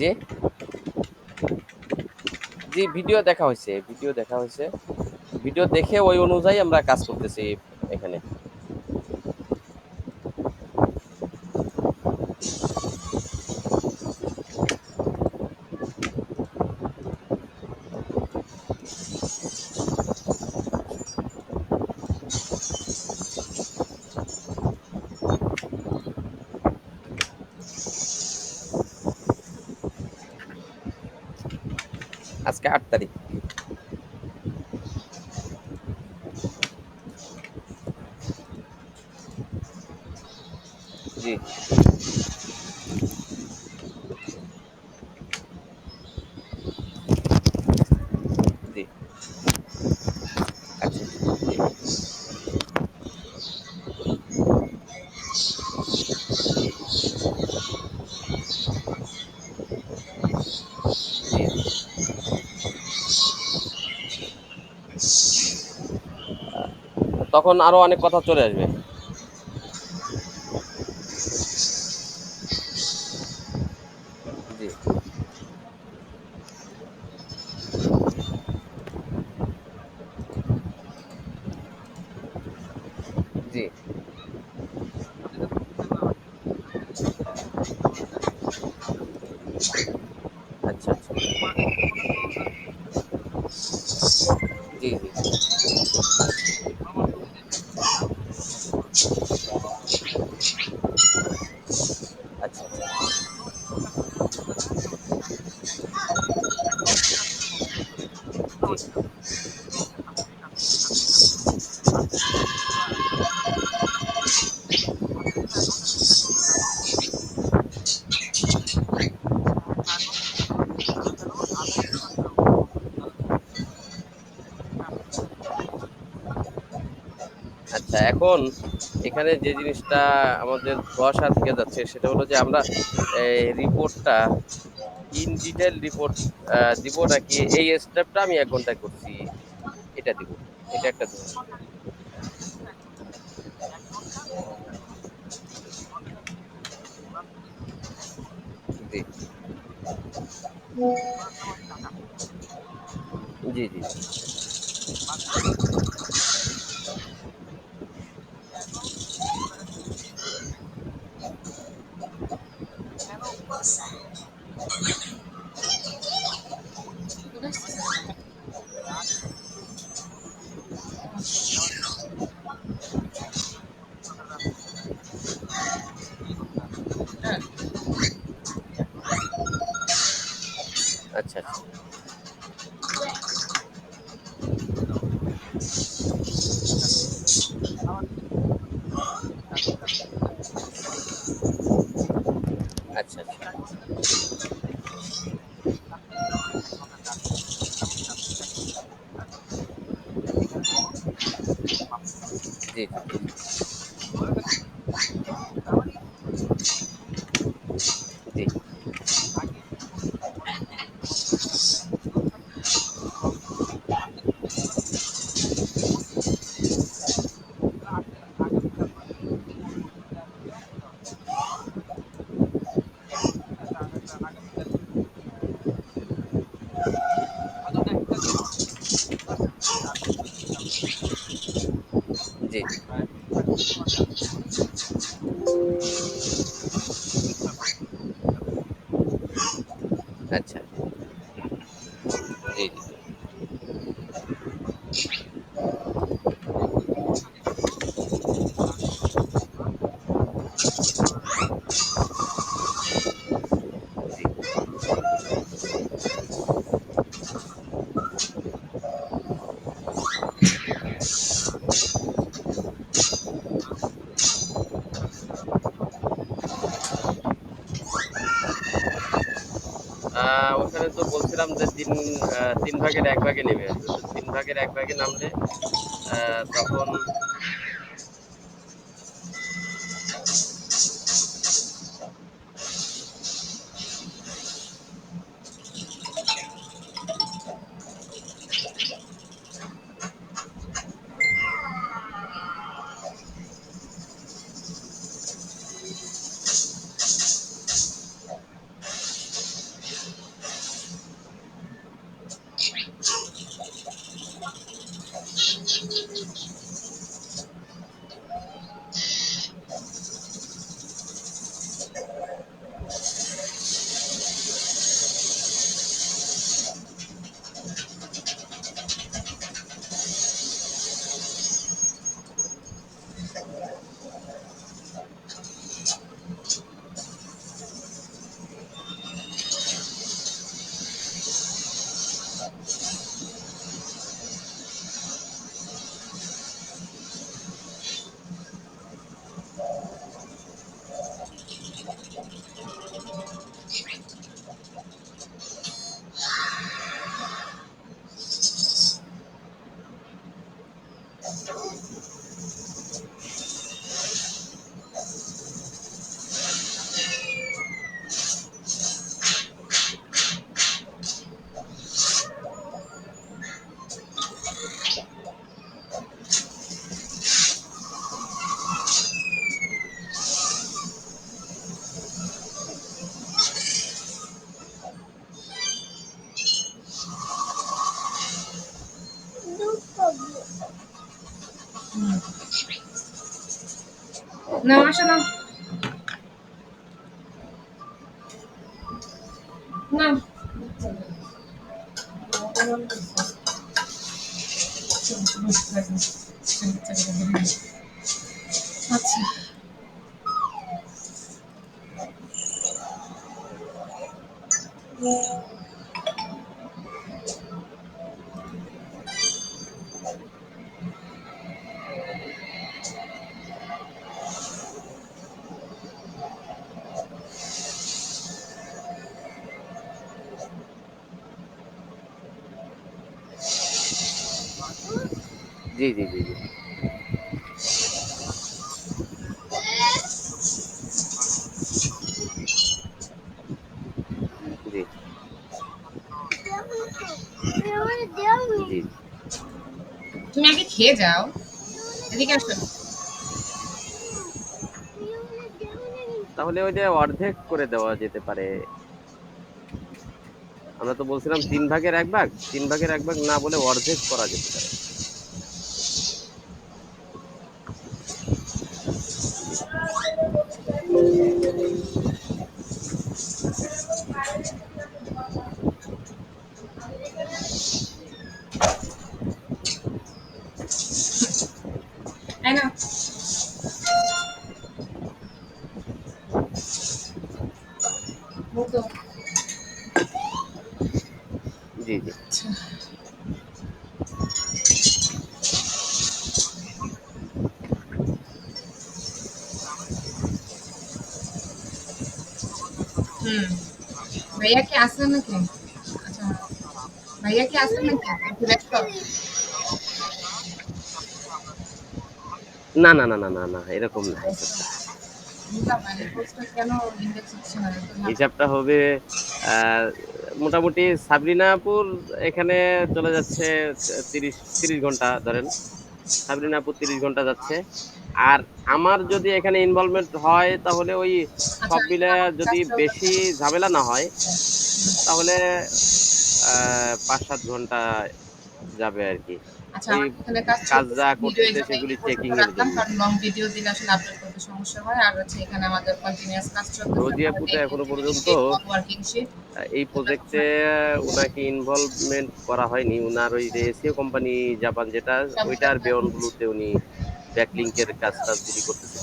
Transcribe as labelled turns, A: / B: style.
A: জি, জি video দেখা হয়েছে। Video দেখে ওই অনুযায়ী আমরা কাজ করতেছি এখানে। আজকে ৮ তারিখ। জি, জি। আচ্ছা, আচ্ছা। জি, জি। তখন আরো অনেক কথা চলে আসবে। জি, জি। আচ্ছা, আচ্ছা। জি, জি। আচ্ছা, আচ্ছা। জি, আচ্ছা। এখন এখানে যে জিনিসটা আমাদের ধোঁয়াশা থেকে যাচ্ছে সেটা হলো যে আমরা রিপোর্টটা ইন ডিটেইল রিপোর্ট দিব নাকি এই স্টেপটা আমি ১ ঘন্টায় করছি এটা দিব। এটা একটা ধোঁয়াশা। জি, জি, জি। আচ্ছা, আচ্ছা। আচ্ছা, আচ্ছা। জি, জি, জি, জি, জি। আচ্ছা। জি, জি, জি। ওখানে তো বলছিলাম যে ৩ ভাগের ১ ভাগে নেবে। তো ৩ ভাগের ১ ভাগে নামলে তখন
B: না আসো না না আচ্ছা
A: জি জি জি জি জি জি
B: তুমি আগে খেয়ে যাও এদিকে আসো
A: তাহলে ওইটা অর্ধেক করে দেওয়া যেতে পারে। আমরা তো বলছিলাম 3 ভাগের 1 ভাগ, 3 ভাগের 1 ভাগ না বলে অর্ধেক করা যেতে পারে। জি
B: তাই না বলতো
A: জি জি
B: হুম ভাইয়া কি আসলেন নাকি আচ্ছা ভাইয়া কি আসলেন নাকি একটু ব্যস্ত
A: না না না না না না, এরকম না হিসাবটা।
B: বুঝলাম না রিপোর্টটা কেন ইন্ডেক্স হচ্ছে না একটু
A: হিসাবটা হবে আহ, মোটামুটি সাবরিনা আপুর এখানে চলে যাচ্ছে 30 30 ঘন্টা ধরেন। সাবরিনা আপু 30 ঘন্টা যাচ্ছে। আর আমার যদি এখানে ইনভলভমেন্ট হয় তাহলে ওই
B: আচ্ছা
A: সব মিলে যদি
B: কাজটা
A: বেশি ঝামেলা না হয় তাহলে 5 7 ঘন্টা যাবে আর কি।
B: আচ্ছা
A: ওই
B: আমার এখানে কাজ
A: কাজ
B: চলতেছে
A: যা
B: ভিডিও এই
A: করতেছে
B: জন্য
A: সেগুলি
B: এই
A: চেকিং
B: পর্যন্ত
A: এর
B: রাখলাম
A: জন্য।
B: কারণ লং ভিডিও দিলে আসলে আপলোড করতে সমস্যা হয় আর হচ্ছে এখানে আমাদের কন্টিনিউয়াস কাজ চলতেছে
A: রোজি আপু তো
B: আমাদের
A: এখনো পর্যন্ত
B: ওয়ার্কিং শিট
A: এই প্রজেক্টে উনাকে ইনভলভমেন্ট করা হয়নি। উনার ওই যে এসিও কোম্পানি জাপান যেটা,
B: সব
A: ওইটার
B: কাজ
A: বেয়ন
B: হচ্ছে
A: ব্লুতে উনি ব্যাকলিংকের কাজ টাজগুলি করতেছিল।